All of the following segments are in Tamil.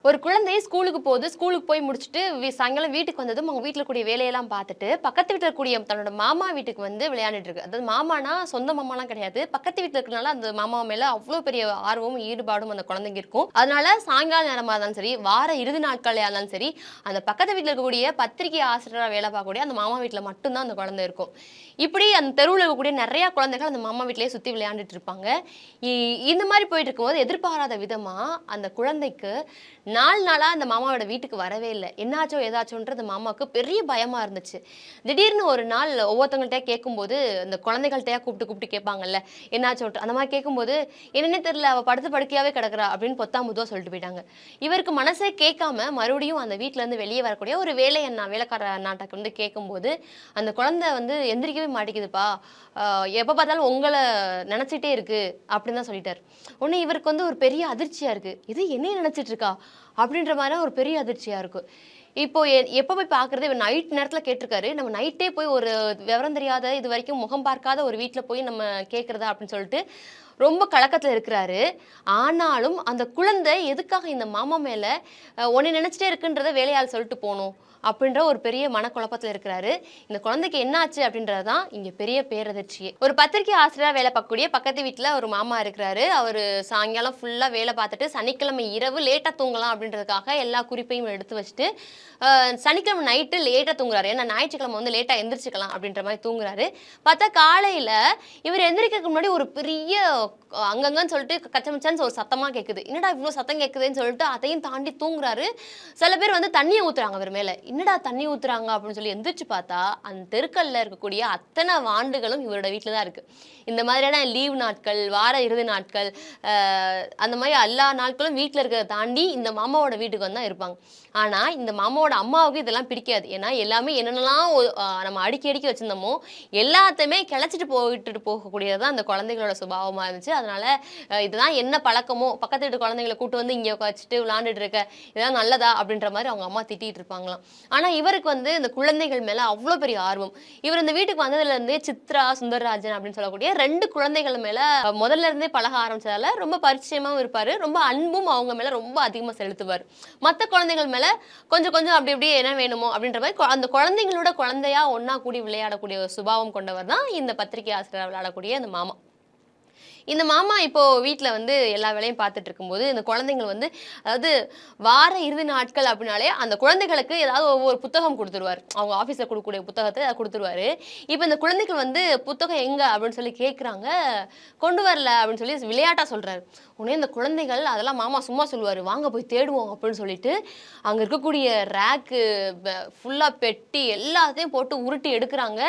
ஒரு குழந்தை ஸ்கூலுக்கு போகுது. ஸ்கூலுக்கு போய் முடிச்சுட்டு சாயங்காலம் வீட்டுக்கு வந்ததும் அவங்க வீட்ல கூடிய வேலையெல்லாம் பார்த்துட்டு, பக்கத்து வீட்ல இருக்கக்கூடிய தன்னோட மாமா வீட்டுக்கு வந்து விளையாண்டுட்டு இருக்கு. அதாவது மாமானா சொந்த மாமாலாம் கிடையாது. பக்கத்து வீட்ல இருக்கனால அந்த மாமா மேல அவ்ளோ பெரிய ஆர்வமும், ஈடுபாடும் அந்த குழந்தைக்கு இருக்கும். அதனால சாயங்கால நேரமா இருந்தாலும் சரி, வார இறுதி நாட்களா இருந்தாலும் சரி, அந்த பக்கத்து வீட்ல இருக்கக்கூடிய பத்திரிகை ஆசிரியரா வேலை பார்க்கக்கூடிய அந்த மாமா வீட்ல மட்டும் தான் அந்த குழந்தை இருக்கும். இப்படி அந்த தெருவுல இருக்கக்கூடிய நெறைய குழந்தைகள் அந்த மாமா வீட்லயே சுத்தி விளையாண்டுட்டு இருப்பாங்க. இ இந்த மாரி போயிட்டு இருக்கும்போது எதிர்பாராத விதமா அந்த குழந்தைக்கு நாளா அந்த மாமாவோட வீட்டுக்கு வரவே இல்ல. என்னாச்சோ ஏதாச்சோன்றது அந்த மாமாவுக்கு பெரிய பயமா இருந்துச்சு. திடீர்னு ஒரு நாள் ஒவ்வொருத்தவங்கள்ட்டயா கேட்கும்போது, அந்த குழந்தைகள்ட்டயா கூப்பிட்டு கேட்பாங்கல்ல, என்னாச்சோன்ட்டு. அந்த மாரி கேட்கும்போது, "என்னன்னே தெரியல. அவ படுத்த படுக்கையாவே கிடக்குறா" அப்படின்னு பொத்தாம் பொதுவா சொல்லிட்டு போயிட்டாங்க. இவருக்கு மனசே கேட்காம மறுபடியும் அந்த வீட்ல இருந்து வெளிய வரக்கூடிய ஒரு வேலைக்கார அண்ணாட்ட வந்து கேட்கும்போது, அந்த குழந்தை வந்து எந்திரிக்கவே மாட்டேங்குதுப்பா. எப்ப பார்த்தாலும் உங்கள நெனச்சிட்டே இருக்கு அப்படின்னு தான் சொல்லிட்டாரு. உடனே இவருக்கு வந்து ஒரு பெரிய அதிர்ச்சியா இருக்கு. "இது என்னைய நெனச்சிட்டு இருக்கா?" அப்படின்ற மாரிலாம் ஒரு பெரிய அதிர்ச்சியா இருக்கும். இப்போ எப்ப போய் பார்க்குறது? இவர் நைட் நேரத்தில கேட்டுருக்காரு. நம்ம நைட்டே போய் ஒரு விவரம் தெரியாத, இதுவரைக்கும் முகம் பார்க்காத ஒரு வீட்ல போய் நம்ம கேட்கிறதா அப்படின்னு சொல்லிட்டு, ரொம்ப கலக்கத்துல இருக்கிறாரு. ஆனாலும் அந்த குழந்தை எதுக்காக இந்த மாமா மேல உன்னைய நினைச்சிட்டே இருக்குன்றத வேலையாள் சொல்லிட்டு போணும். அப்படின்ற ஒரு பெரிய மனக்குழப்பத்துல இருக்கிறாரு. இந்த குழந்தைக்கு என்ன ஆச்சு அப்படின்றது தான் இங்க பெரிய பேரதிர்ச்சியே. ஒரு பத்திரிகை ஆசிரியரா வேலை பார்க்கக்கூடிய பக்கத்து வீட்ல ஒரு மாமா இருக்கிறாரு. அவரு சாயங்காலம் ஃபுல்லா வேலை பார்த்துட்டு, சனிக்கிழமை இரவு லேட்டா தூங்கலாம் அப்படின்றதுக்காக எல்லா குறிப்பையும் எடுத்து வச்சுட்டு, சனிக்கிழமை நைட்டு லேட்டா தூங்குறாரு. ஏன்னா ஞாயிற்றுக்கிழமை வந்து லேட்டா எந்திரிச்சுக்கலாம் அப்படின்ற மாரி தூங்குறாரு. பார்த்தா காலையில இவரு எந்திரிக்கிறதுக்கு முன்னாடி ஒரு பெரிய அங்கங்கன்னு சொல்லிட்டு கச்சமச்சான்னு ஒரு சத்தமா கேட்குது. என்னடா இவ்ளோ சத்தம் கேட்குதுன்னு சொல்லிட்டு அதையும் தாண்டி தூங்குறாரு. சில பேர் வந்து தண்ணிய ஊத்துறாங்க அவர் மேல. என்னடா தண்ணி ஊத்துறாங்க அப்படின்னு சொல்லி எந்திரிச்சு பார்த்தா, அந்த தெருக்கல்ல இருக்கக்கூடிய அத்தன வாண்டுகளும் இவரோட வீட்ல தான் இருக்கு. இந்த மாதிரியான லீவ் நாட்கள், வார இறுதி நாட்கள், அ அந்த மாரி எல்லா நாட்களும் வீட்ல இருக்கிறத தாண்டி இந்த மாமாவோட வீட்டுக்கு வந்து தான் இருப்பாங்க. ஆனா, இந்த மாமாவோட அம்மாவுக்கு இதெல்லாம் பிடிக்காது. ஏன்னா, எல்லாமே என்னென்னலாம் நம்ம அடுக்கி அடுக்கி வச்சிருந்தோமோ, எல்லாத்தையுமே கிளச்சிட்டு போயிட்டு போகக்கூடியது தான் அந்த குழந்தைகளோட சுபாவமா இருந்துச்சு. அதனால இதுதான் என்ன பழக்கமோ, பக்கத்து வீட்டு குழந்தைங்கள கூட்டு வந்து இங்க வச்சுட்டு விளையாண்டுட்டு இருக்க, இதெல்லாம் நல்லதா? அப்படின்ற மாரி அவங்க அம்மா திட்டிட்டு இருப்பாங்களாம். ஆனா, இவருக்கு வந்து இந்த குழந்தைகள் மேல அவ்ளோ பெரிய ஆர்வம். இவர் இந்த வீட்டுக்கு வந்ததுல இருந்தே சித்ரா, சுந்தரராஜன் அப்படின்னு சொல்லக்கூடிய 2 குழந்தைகள் மேல முதல்ல இருந்தே பழக ஆரம்பிச்சதால ரொம்ப பரிச்சயமாவும் இருப்பாரு. ரொம்ப அன்பும் அவங்க மேல ரொம்ப அதிகமா செலுத்துவாரு. மத்த குழந்தைகள் மேல கொஞ்சம் கொஞ்சம் அப்படி அப்படியே என்ன வேணுமோ அப்படின்ற மாரி அந்த குழந்தைங்களோட குழந்தையா ஒண்ணா கூடி விளையாடக்கூடிய ஒரு சுபாவம் கொண்டவர் தான் இந்த பத்திரிகை ஆசிரியரா விளையாடக்கூடிய அந்த மாமா. இந்த மாமா இப்போ வீட்ல வந்து எல்லா வேலையும் பார்த்துட்டு இருக்கும்போது, இந்த குழந்தைங்கள் வந்து அதாவது வார இறுதி நாட்கள் அப்படின்னாலே, அந்த குழந்தைகளுக்கு ஏதாவது ஒவ்வொரு புத்தகம் குடுத்துருவாரு. அவங்க ஆஃபீஸ்ல குடுக்கக்கூடிய புத்தகத்த குடுத்துருவாரு. இப்ப இந்த குழந்தைகள் வந்து புத்தகம் எங்க அப்படின்னு சொல்லி கேட்குறாங்க. கொண்டு வரல அப்படின்னு சொல்லி விளையாட்டா சொல்றாரு. உடனே இந்த குழந்தைகள் அதெல்லாம் மாமா சும்மா சொல்லுவாரு. வாங்க போய் தேடுவோம் அப்படின்னு சொல்லிட்டு, அங்க இருக்கக்கூடிய ரேக்கு ஃபுல்லா பெட்டி எல்லாத்தையும் போட்டு உருட்டி எடுக்குறாங்க.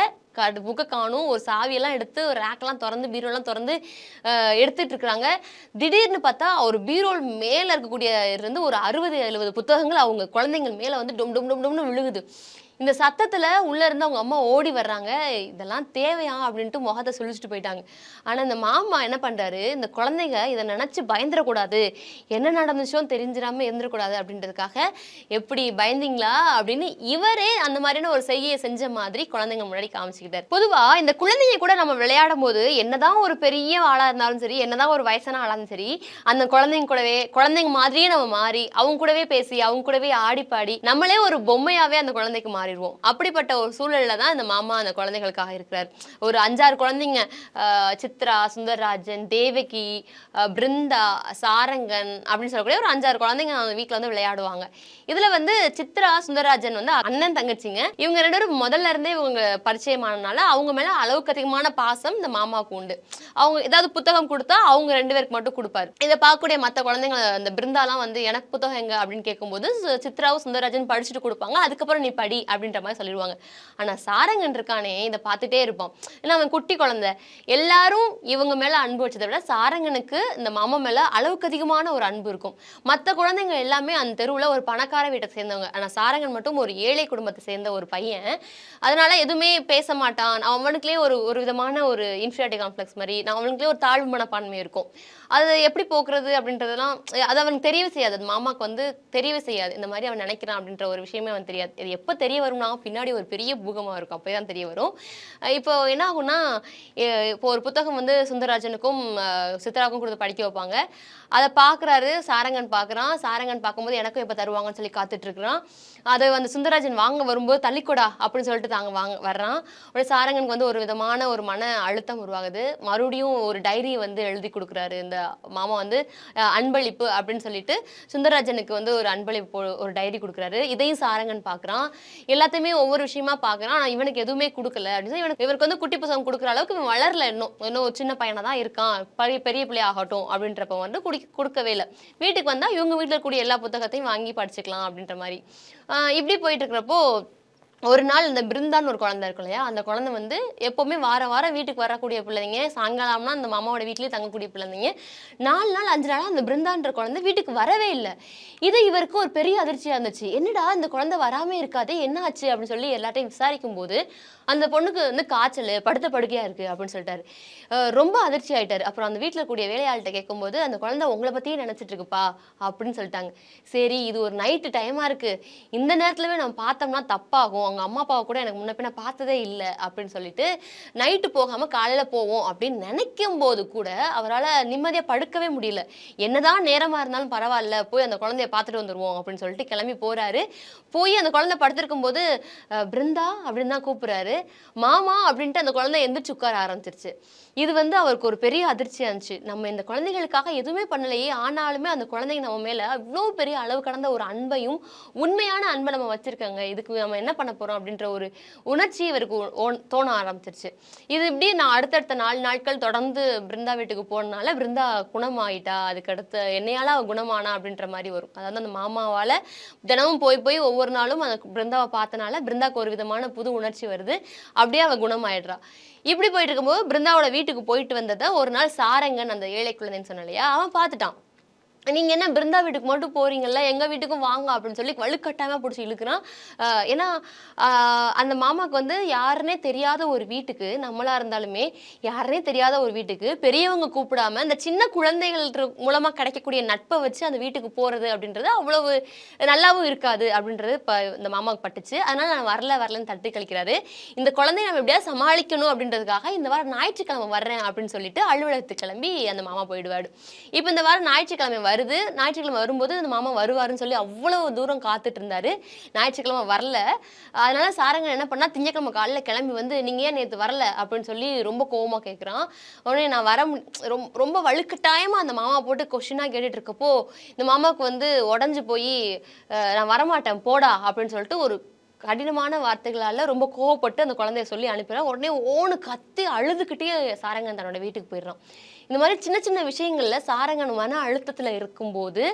புக்க காணும். ஒரு சாவியெல்லாம் எடுத்து ரேக்லாம் தொறந்து, பீரோலாம் தொறந்து எடுத்துட்டு இருக்காங்க. திடீர்னு பார்த்தா, ஒரு பீரோல் மேல இருக்கக்கூடிய இருந்து ஒரு 60, 70 புத்தகங்கள் அவங்க குழந்தைங்கள் மேல வந்து டொம் டொம் டொம் டொம்னு விழுகுது. இந்த சத்தத்துல உள்ள இருந்து அவங்க அம்மா ஓடி வர்றாங்க. இதெல்லாம் தேவையா? அப்படின்ட்டு முகத்த சுளிச்சுட்டு போயிட்டாங்க. ஆனா இந்த மாமா என்ன பண்றாரு, இந்த குழந்தைங்க இத நெனச்சு பயந்துறக்கூடாது. என்ன நடந்துச்சோன்னு தெரிஞ்சிராம இருந்துறக்கூடாது அப்படின்றதுக்காக, "எப்படி பயந்தீங்களா?" அப்படின்னு இவரே அந்த மாதிரியான ஒரு செய்கைய செஞ்ச மாதிரி குழந்தைங்க முன்னாடி காமிச்சுக்கிட்டாரு. பொதுவா இந்த குழந்தைங்க கூட நம்ம விளையாடும்போது, என்னதான் ஒரு பெரிய ஆளா இருந்தாலும் சரி, என்னதான் ஒரு வயசான ஆளா இருந்தாலும் சரி, அந்த குழந்தைங்க மாதிரியே நம்ம மாறி, அவங்க கூடவே பேசி, அவங்க கூடவே ஆடி பாடி, நம்மளே ஒரு பொம்மையாவே அந்த குழந்தைக்கு மாறிருவோம். அப்படிப்பட்ட ஒரு சூழல்ல தான் இந்த மாமா அந்த குழந்தைகளுக்காக இருக்கிறார். ஒரு 5, 6 குழந்தைங்க சித்ரா, சுந்தரராஜன், தேவகி, பிருந்தா, சாரங்கன் அப்படின்னு சொல்லக்கூடிய ஒரு 5, 6 குழந்தைங்க அவங்க வீட்ல வந்து விளையாடுவாங்க. இதுல வந்து சித்ரா, சுந்தரராஜன் வந்து அண்ணன், தங்கச்சிங்க. இவங்க 2 பேரும் முதல்ல இருந்தே இவங்க பரிச்சயமானனால, அவங்க மேல அளவுக்கு அதிகமான பாசம் இந்த மாமாவுக்கு உண்டு. அவங்க ஏதாவது புத்தகம் குடுத்தா, அவங்க 2 பேருக்கு மட்டும் குடுப்பாரு. இத பார்க்கக்கூடிய மத்த குழந்தைங்க இந்த பிருந்தாலாம் வந்து எனக்கு புத்தகம் எங்க அப்படின்னு கேட்கும்போது, சித்ராவும், சுந்தரராஜன் படிச்சுட்டு குடுப்பாங்க. அதுக்கப்புறம் நீ படி அப்படின்ற மாரி சொல்லிருவாங்க. ஆனா சாரங்கன் இருக்கானே, இத பார்த்துட்டே இருப்பான். ஏன்னா அவன் குட்டி குழந்தை. எல்லாரும் இவங்க மேல அன்பு வச்சத விட, சாரங்கனுக்கு இந்த மாமா மேல அளவுக்கு அதிகமான ஒரு அன்பு இருக்கும். மத்த குழந்தைங்க எல்லாமே அந்த தெருவுல ஒரு பணக்கார வீட்ட சேர்ந்தவங்க. ஆனா சாரங்கன் மட்டும் ஒரு ஏழை குடும்பத்த சேர்ந்த ஒரு பையன். அதனால எதுவுமே பேச மாட்டான். அவனுக்குள்ளயே ஒரு ஒரு விதமான ஒரு இன்ஃபீரியாரிட்டி காம்ப்ளெக்ஸ் மாரி, அவனுக்குள்ளயே ஒரு தாழ்வு மனப்பான்மை இருக்கும். அது எப்படி போக்குறது அப்படின்றதெல்லாம் அது அவனுக்கு தெரியவே செய்யாது. அது மாமாவுக்கு வந்து தெரியவே செய்யாது. இந்த மாதிரி அவன் நினைக்கிறான் அப்படின்ற ஒரு விஷயமே அவன் தெரியாது. இது எப்போ தெரிய வரும்னா பின்னாடி ஒரு பெரிய பூகமா இருக்கும். அப்பதான் தெரிய வரும். இப்போ என்ன ஆகும்னா இப்போ ஒரு புத்தகம் வந்து சுந்தரராஜனுக்கும் சித்ராவுக்கும் கொடுத்து படிக்க வைப்பாங்க. அதை பார்க்குறாரு சாரங்கன் பார்க்குறான். சாரங்கன் பார்க்கும்போது எனக்கும் எப்போ தருவாங்கன்னு சொல்லி காத்துட்டு இருக்கிறான். அதை வந்து சுந்தரராஜன் வாங்க வரும்போது தள்ளிக்கூடா அப்படின்னு சொல்லிட்டு தாங்க வர்றான். ஒரு சாரங்கனுக்கு வந்து ஒரு விதமான ஒரு மன அழுத்தம் உருவாகுது. மறுபடியும் ஒரு டைரி வந்து எழுதி கொடுக்குறாரு இந்த மாமா வந்து அன்பளிப்பு அப்படின்னு சொல்லிட்டு சுந்தரராஜனுக்கு வந்து ஒரு அன்பளிப்பு ஒரு டைரி கொடுக்குறாரு. இதையும் சாரங்கன் பார்க்குறான். எல்லாத்தையுமே ஒவ்வொரு விஷயமா பார்க்குறான். ஆனால் இவனுக்கு எதுவுமே கொடுக்கல அப்படின்னு இவனுக்கு வந்து குட்டி புத்தகம் கொடுக்குற அளவுக்கு இவன் வளரல. இன்னும் ஒரு சின்ன பையனா தான் இருக்கான். பெரிய பிள்ளை ஆகட்டும் அப்படின்றப்ப வந்து கொடுக்கவே இல்லை. வீட்டுக்கு வந்தா இவங்க வீட்டில் இருக்கக்கூடிய எல்லா புத்தகத்தையும் வாங்கி படிச்சுக்கலாம் அப்படின்ற மாதிரி இப்படி போயிட்டு இருக்கிறப்போ ஒரு நாள் இந்த பிருந்தான்னு ஒரு குழந்தை இருக்கும் இல்லையா, அந்த குழந்தை வந்து எப்பவுமே வாரம் வீட்டுக்கு வரக்கூடிய பிள்ளைங்க, சாயங்காலம்னா அந்த மாமாவோட வீட்லயே தங்கக்கூடிய பிள்ளைங்க. 4 நாள் 5 நாளா அந்த பிருந்தான்ற குழந்தை வீட்டுக்கு வரவே இல்லை. இது இவருக்கு ஒரு பெரிய அதிர்ச்சியா இருந்துச்சு. என்னடா இந்த குழந்தை வராமே இருக்காதே, என்ன ஆச்சு அப்படின்னு சொல்லி எல்லாத்தையும் விசாரிக்கும் போது அந்த பொண்ணுக்கு வந்து காய்ச்சல், படுத்த படுக்கையா இருக்கு அப்படின்னு சொல்லிட்டாரு. ரொம்ப அதிர்ச்சி ஆயிட்டாரு. அப்புறம் அந்த வீட்டில் கூடிய வேலையாள்கிட்ட கேட்கும்போது அந்த குழந்தை உங்களை பத்தியே நினைச்சிட்டு இருக்குப்பா அப்படின்னு சொல்லிட்டாங்க. சரி இது ஒரு நைட்டு டைமா இருக்கு, இந்த நேரத்துலவே நம்ம பார்த்தோம்னா தப்பாகும், அவங்க அம்மா அப்பாவை கூட எனக்கு முன்ன பின்ன பார்த்ததே இல்லை அப்படின்னு சொல்லிட்டு நைட்டு போகாம காலையில போவோம் அப்படின்னு நினைக்கும் போது கூட அவரால் நிம்மதியா படுக்கவே முடியல. என்னதான் நேரமா இருந்தாலும் பரவாயில்ல, போய் அந்த குழந்தைய பார்த்துட்டு வந்துருவோம் அப்படின்னு சொல்லிட்டு கிளம்பி போறாரு. போய் அந்த குழந்தை படுத்திருக்கும் போது பிருந்தா அப்படின்னு தான் கூப்பிடுறாரு. மாமா அப்படின்ட்டு அந்த குழந்தை எந்திரிச்சு உட்கார ஆரம்பிச்சிருச்சு. இது வந்து அவருக்கு ஒரு பெரிய அதிர்ச்சியா இருந்துச்சு. நம்ம இந்த குழந்தைகளுக்காக எதுவுமே பண்ணலையே, ஆனாலுமே அந்த குழந்தைங்க நம்ம மேல அவ்வளோ பெரிய அளவு கடந்த ஒரு அன்பையும் உண்மையான அன்பை நம்ம வச்சிருக்காங்க, இதுக்கு நம்ம என்ன பண்ண போறோம் அப்படின்ற ஒரு உணர்ச்சி இவருக்கு தோண ஆரம்பிச்சிருச்சு. இது இப்படி நான் அடுத்தடுத்த 4 நாட்கள் தொடர்ந்து பிருந்தா வீட்டுக்கு போனனால பிருந்தா குணமாயிட்டா, அதுக்கடுத்து என்னையால குணமானா அப்படின்ற மாதிரி வரும். அதாவது அந்த மாமாவால தினமும் போய் ஒவ்வொரு நாளும் அந்த பிருந்தாவை பார்த்தனால பிருந்தாக்கு ஒரு விதமான புது உணர்ச்சி வருது. அப்படியே அவ குணமாயிடுறா. இப்படி போயிட்டு இருக்கும்போது பிருந்தாவோட வீட்டுக்கு போயிட்டு வந்ததை ஒரு நாள் சாரங்கன் அந்த ஏழை குழந்தைன்னு சொன்ன இல்லையா, அவன் பார்த்துட்டான். நீங்க என்ன பிருந்தா வீட்டுக்கு மட்டும் போறீங்கல்ல, எங்க வீட்டுக்கும் வாங்க அப்படின்னு சொல்லி வலுக்கட்டாயமா பிடிச்சி இழுக்கிறான். ஏன்னா அந்த மாமாவுக்கு வந்து யாருன்னே தெரியாத ஒரு வீட்டுக்கு, நம்மளா இருந்தாலுமே யாருன்னே தெரியாத ஒரு வீட்டுக்கு பெரியவங்க கூப்பிடாம இந்த சின்ன குழந்தைகள் மூலமா கிடைக்கக்கூடிய நட்பை வச்சு அந்த வீட்டுக்கு போறது அப்படின்றது அவ்வளவு நல்லாவும் இருக்காது அப்படின்றது இந்த மாமாவுக்கு பட்டுச்சு. அதனால நான் வரலன்னு தட்டி கழிக்கிறாரு. இந்த குழந்தைய நம்ம எப்படியாவது சமாளிக்கணும் அப்படின்றதுக்காக இந்த வாரம் ஞாயிற்றுக்கிழமை வர்றேன் அப்படின்னு சொல்லிட்டு அலுவலகத்துக்கு கிளம்பி அந்த மாமா போயிடுவாரு. இப்போ இந்த வாரம் ஞாயிற்றுக்கிழமை வருது. ஞாயிற்றுக்கிழமை வரும்போது அந்த மாமா வருவாருன்னு சொல்லி அவ்வளவு தூரம் காத்துட்டு இருந்தாரு. ஞாயிற்றுக்கிழமை வரல. அதனால சாரங்கன் என்ன பண்ணா, திங்கட்கிழமை காலையில கிளம்பி வந்து நீங்க ஏன் நேற்று வரல அப்படின்னு சொல்லி ரொம்ப கோவமா கேட்குறான். உடனே நான் ரொம்ப வலுக்கட்டாயமா அந்த மாமா போட்டு கொஸ்டினா கேட்டுட்டு இருக்கப்போ இந்த மாமாவுக்கு வந்து உடஞ்சு போய் நான் வரமாட்டேன் போடா அப்படின்னு சொல்லிட்டு ஒரு கடினமான வார்த்தைகளால ரொம்ப கோவப்பட்டு அந்த குழந்தைய சொல்லி அனுப்பிடுறான். உடனே ஓன்னு கத்தி அழுதுகிட்டே சாரங்கன் தன்னோட வீட்டுக்கு போயிடுறான். இந்த மாதிரி சின்ன சின்ன விஷயங்கள்ல சாரங்கன் மன அழுத்தத்துல இருக்கும்போது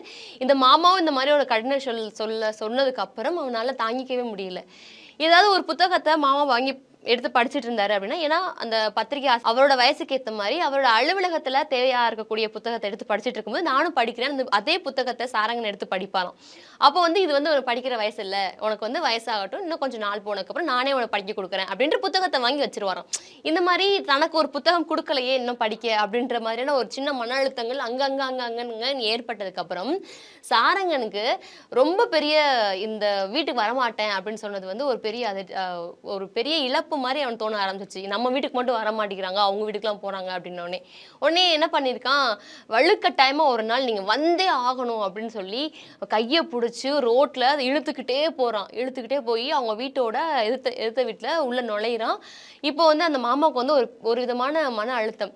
இந்த மாமாவும் இந்த மாதிரி ஒரு கடின சொன்னதுக்கு அப்புறம் அவனால தாங்கிக்கவே முடியல. ஏதாவது ஒரு புத்தகத்தை மாமா வாங்கி எடுத்து படிச்சுட்டு இருந்தாரு அப்படின்னா, ஏன்னா அந்த பத்திரிகை அவரோட வயசுக்கு ஏற்ற மாதிரி அவரோட அலுவலகத்துல தேவையா இருக்கக்கூடிய புத்தகத்தை எடுத்து படிச்சுட்டு இருக்கும்போது நானும் படிக்கிறேன், அதே புத்தகத்தை சாரங்கன் எடுத்து படிப்பாராம். அப்போ வந்து இது வந்து ஒரு படிக்கிற வயசு இல்லை, உனக்கு வந்து வயசாகட்டும், இன்னும் கொஞ்சம் நாள் போனதுக்கப்புறம் நானே உனக்கு படிக்க கொடுக்குறேன் அப்படின்ற புத்தகத்தை வாங்கி வச்சிருவாராம். இந்த மாதிரி தனக்கு ஒரு புத்தகம் கொடுக்கலையே இன்னும் படிக்க அப்படின்ற மாதிரியான ஒரு சின்ன மன அழுத்தங்கள் அங்கங்க ஏற்பட்டதுக்கு அப்புறம் சாரங்கனுக்கு ரொம்ப பெரிய இந்த வீட்டுக்கு வரமாட்டேன் அப்படின்னு சொன்னது வந்து ஒரு பெரிய இழப்பு மாதிரி அவன் தோண ஆரம்பிச்சிச்சு. நம்ம வீட்டுக்கு மட்டும் வர மாட்டேங்கிறாங்க, அவங்க வீட்டுக்குலாம் போறாங்க அப்படின்னோடனே உடனே என்ன பண்ணியிருக்கான், வலுக்கட்டாயமா ஒரு நாள் நீங்க வந்தே ஆகணும் அப்படின்னு சொல்லி கையை பிடிச்சி ரோட்ல இழுத்துக்கிட்டே போய் அவங்க வீட்டோட எதிர்த்த வீட்டுல உள்ள நுழையிறான். இப்போ வந்து அந்த மாமாவுக்கு வந்து ஒரு விதமான மன அழுத்தம்.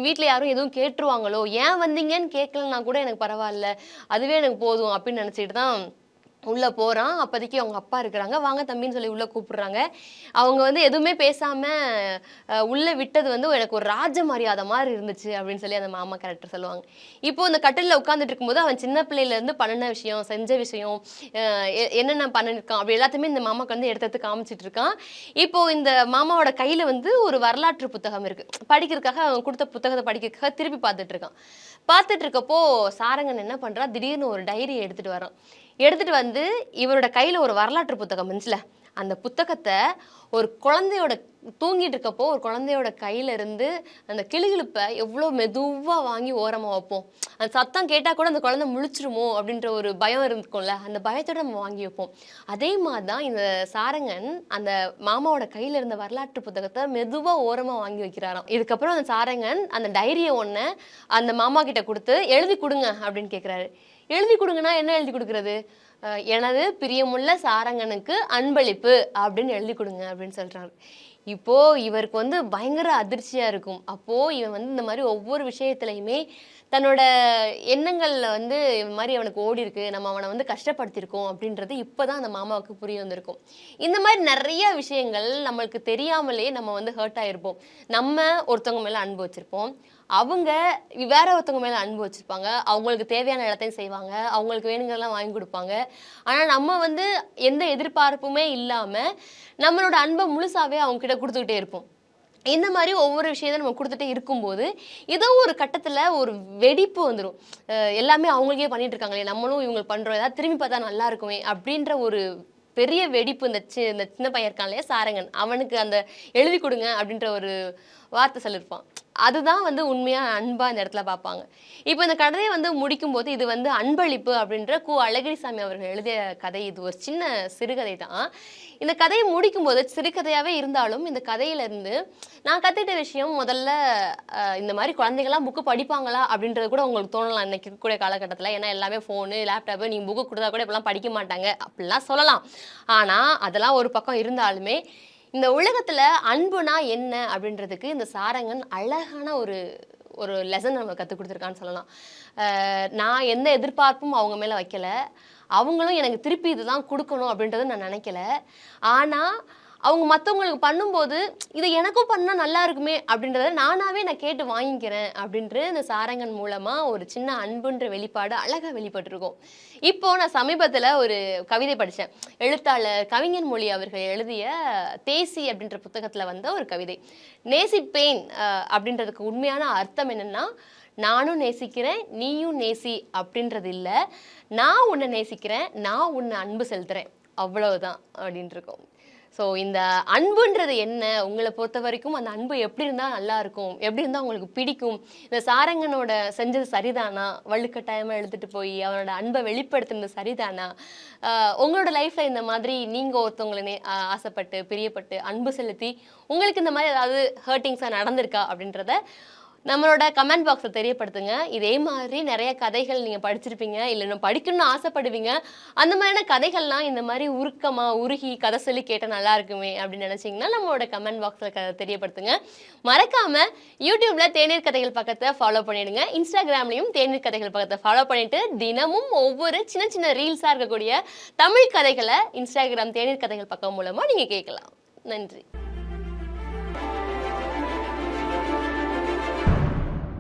வீட்டில் யாரும் எதுவும் கேட்டுருவாங்களோ, ஏன் வந்தீங்கன்னு கேட்கலன்னா கூட எனக்கு பரவாயில்ல, அதுவே எனக்கு போதும் அப்படின்னு நினச்சிட்டு தான் உள்ள போறான். அப்போதைக்கு அவங்க அப்பா இருக்கிறாங்க. வாங்க தம்பின்னு சொல்லி உள்ள கூப்பிடுறாங்க. அவங்க வந்து எதுவுமே பேசாம உள்ள விட்டது வந்து எனக்கு ஒரு ராஜ மரியாதை மாதிரி இருந்துச்சு அப்படின்னு சொல்லி அந்த மாமா கேரக்டர் சொல்லுவாங்க. இப்போ இந்த கட்டிலில் உட்காந்துட்டு இருக்கும்போது அவன் சின்ன பிள்ளையில இருந்து பண்ணின விஷயம், செஞ்ச விஷயம், என்னென்ன பண்ணிருக்கான் அப்படி எல்லாத்தையுமே இந்த மாமாக்கு வந்து எடுத்து காமிச்சிட்டு இருக்கான். இப்போ இந்த மாமாவோட கையில வந்து ஒரு வரலாற்று புத்தகம் இருக்கு. படிக்கிறதுக்காக அவன் கொடுத்த புத்தகத்தை படிக்கிறதுக்காக திருப்பி பார்த்துட்டு இருக்கப்போ சாரங்கன் என்ன பண்றா, திடீர்னு ஒரு டைரி எடுத்துட்டு வரான். எடுத்துட்டு வந்து இவரோட கையில ஒரு வரலாற்று புத்தகம் இருந்துச்சுல, அந்த புத்தகத்தை ஒரு குழந்தையோட தூங்கிட்டு இருக்கப்போ ஒரு குழந்தையோட கையில இருந்து அந்த கிளுகிழுப்பை எவ்வளோ மெதுவாக வாங்கி ஓரமாக வைப்போம். அந்த சத்தம் கேட்டால் கூட அந்த குழந்தை முழிச்சிருமோ அப்படின்ற ஒரு பயம் இருக்கும்ல, அந்த பயத்தோட நம்ம வாங்கி வைப்போம். அதே மாதிரி தான் இந்த சாரங்கன் அந்த மாமாவோட கையில இருந்த வரலாற்று புத்தகத்தை மெதுவாக ஓரமாக வாங்கி வைக்கிறாராம். இதுக்கப்புறம் அந்த சாரங்கன் அந்த டைரியை ஒன்று அந்த மாமா கிட்ட கொடுத்து எழுதி கொடுங்க அப்படின்னு கேட்குறாரு. எழுதி கொடுங்கன்னா என்ன எழுதி கொடுக்குறது? எனது பிரியமுள்ள சாரங்கனுக்கு அன்பளிப்பு அப்படின்னு எழுதி கொடுங்க அப்படின்னு சொல்றாரு. இப்போ இவருக்கு வந்து பயங்கர அதிர்ச்சியா இருக்கும். அப்போ இவன் வந்து இந்த மாதிரி ஒவ்வொரு விஷயத்துலையுமே தன்னோட எண்ணங்கள்ல வந்து இந்த மாதிரி அவனுக்கு ஓடி இருக்கு, நம்ம அவனை வந்து கஷ்டப்படுத்தியிருக்கோம் அப்படின்றது இப்பதான் அந்த மாமாவுக்கு புரிய வந்திருக்கும். இந்த மாதிரி நிறைய விஷயங்கள் நம்மளுக்கு தெரியாமலே நம்ம வந்து ஹர்ட் ஆயிருப்போம். நம்ம ஒருத்தவங்க மேல அன்பு வச்சிருப்போம், அவங்க வேற ஒருத்தவங்க மேல அன்பு வச்சிருப்பாங்க, அவங்களுக்கு தேவையான எல்லாத்தையும் செய்வாங்க, அவங்களுக்கு வேணுங்கிறதெல்லாம் வாங்கி கொடுப்பாங்க. ஆனா நம்ம வந்து எந்த எதிர்பார்ப்புமே இல்லாம நம்மளோட அன்பை முழுசாவே அவங்க கிட்ட கொடுத்துக்கிட்டே இருப்போம். இந்த மாதிரி ஒவ்வொரு விஷயத்தை நம்ம கொடுத்துட்டே இருக்கும்போது ஏதோ ஒரு கட்டத்துல ஒரு வெடிப்பு வந்துடும். எல்லாமே அவங்களுக்கே பண்ணிட்டு இருக்காங்களே, நம்மளும் இவங்களுக்கு பண்றோம், ஏதாவது திரும்பி பார்த்தா நல்லா இருக்குமே அப்படின்ற ஒரு பெரிய வெடிப்பு இந்த சின்ன பையன் இருக்கான் இல்லையா சாரங்கன், அவனுக்கு அந்த எழுதி கொடுங்க அப்படின்ற ஒரு வார்த்தை சொல்லியிருப்பான். அதுதான் வந்து உண்மையா அன்பா இந்த இடத்துல பார்ப்பாங்க. இப்போ இந்த கதையை வந்து முடிக்கும்போது இது வந்து அன்பளிப்பு அப்படின்ற அழகிரிசாமி அவர்கள் எழுதிய கதை. இது ஒரு சின்ன சிறுகதை தான். இந்த கதையை முடிக்கும்போது சிறுகதையாவே இருந்தாலும் இந்த கதையில இருந்து நான் கத்துக்கிட்ட விஷயம் முதல்ல இந்த மாதிரி குழந்தைகள்லாம் புக்கு படிப்பாங்களா அப்படின்றது கூட உங்களுக்கு தோணலாம் இன்னைக்கு இருக்கக்கூடிய காலகட்டத்தில். ஏன்னா எல்லாமே ஃபோனு லேப்டாப்பு, நீங்க புக்கு கொடுத்தா கூட இப்பெல்லாம் படிக்க மாட்டாங்க அப்படிலாம் சொல்லலாம். ஆனா அதெல்லாம் ஒரு பக்கம் இருந்தாலுமே இந்த உலகத்துல அன்புனா என்ன அப்படின்றதுக்கு இந்த சாரங்கன் அழகான ஒரு ஒரு லெசன் நம்ம கற்றுக் கொடுத்துருக்கான்னு சொல்லலாம். நான் எந்த எதிர்பார்ப்பும் அவங்க மேலே வைக்கல, அவங்களும் எனக்கு திருப்பி இதுதான் கொடுக்கணும் அப்படின்றத நான் நினைக்கல. ஆனால் அவங்க மற்றவங்களுக்கு பண்ணும்போது இதை எனக்கும் பண்ணால் நல்லா இருக்குமே அப்படின்றத நானாவே நான் கேட்டு வாங்கிக்கிறேன் அப்படின்ற இந்த சாரங்கன் மூலமாக ஒரு சின்ன அன்புன்ற வெளிப்பாடு அழகாக வெளிப்பட்டிருக்கும். இப்போ நான் சமீபத்தில் ஒரு கவிதை படித்தேன். எழுத்தாளர் கவிஞன் மொழி அவர்கள் எழுதிய தேசி அப்படின்ற புத்தகத்தில் வந்த ஒரு கவிதை. நேசிப்பேன் அப்படின்றதுக்கு உண்மையான அர்த்தம் என்னன்னா, நானும் நேசிக்கிறேன் நீயும் நேசி அப்படின்றது இல்லை, நான் உன்னை நேசிக்கிறேன், நான் உன்னை அன்பு செலுத்துறேன், அவ்வளவுதான் அப்படின்ட்டு இருக்கும். ஸோ இந்த அன்புன்றது என்ன, உங்களை பொறுத்த வரைக்கும் அந்த அன்பு எப்படி இருந்தால் நல்லா இருக்கும், எப்படி இருந்தால் உங்களுக்கு பிடிக்கும், இந்த சாரங்கனோட செஞ்சது சரிதானா, வலுக்கட்டாயமாக எழுதிட்டு போய் அவனோட அன்பை வெளிப்படுத்துனது சரிதானா, உங்களோட லைஃப்பில் இந்த மாதிரி நீங்கள் ஒருத்தவங்களை ஆசைப்பட்டு பிரியப்பட்டு அன்பு செலுத்தி உங்களுக்கு இந்த மாதிரி ஏதாவது ஹர்ட்டிங்ஸாக நடந்திருக்கா அப்படின்றத நம்மளோட கமெண்ட் பாக்ஸில் தெரியப்படுத்துங்க. இதே மாதிரி நிறைய கதைகள் நீங்கள் படிச்சிருப்பீங்க, இல்லை இன்னும் படிக்கணும்னு ஆசைப்படுவீங்க. அந்த மாதிரியான கதைகள்லாம் இந்த மாதிரி உருக்கமாக உருகி கதை சொல்லி கேட்டால் நல்லா இருக்குமே அப்படின்னு நினச்சிங்கன்னா நம்மளோட கமெண்ட் பாக்ஸில் தெரியப்படுத்துங்க. மறக்காமல் யூடியூப்பில் தேநீர் கதைகள் பக்கத்தை ஃபாலோ பண்ணிடுங்க. இன்ஸ்டாகிராம்லையும் தேநீர் கதைகள் பக்கத்தை ஃபாலோ பண்ணிவிட்டு தினமும் ஒவ்வொரு சின்ன சின்ன ரீல்ஸாக இருக்கக்கூடிய தமிழ் கதைகளை இன்ஸ்டாகிராம் தேநீர் கதைகள் பக்கம் மூலமாக நீங்கள் கேட்கலாம். நன்றி.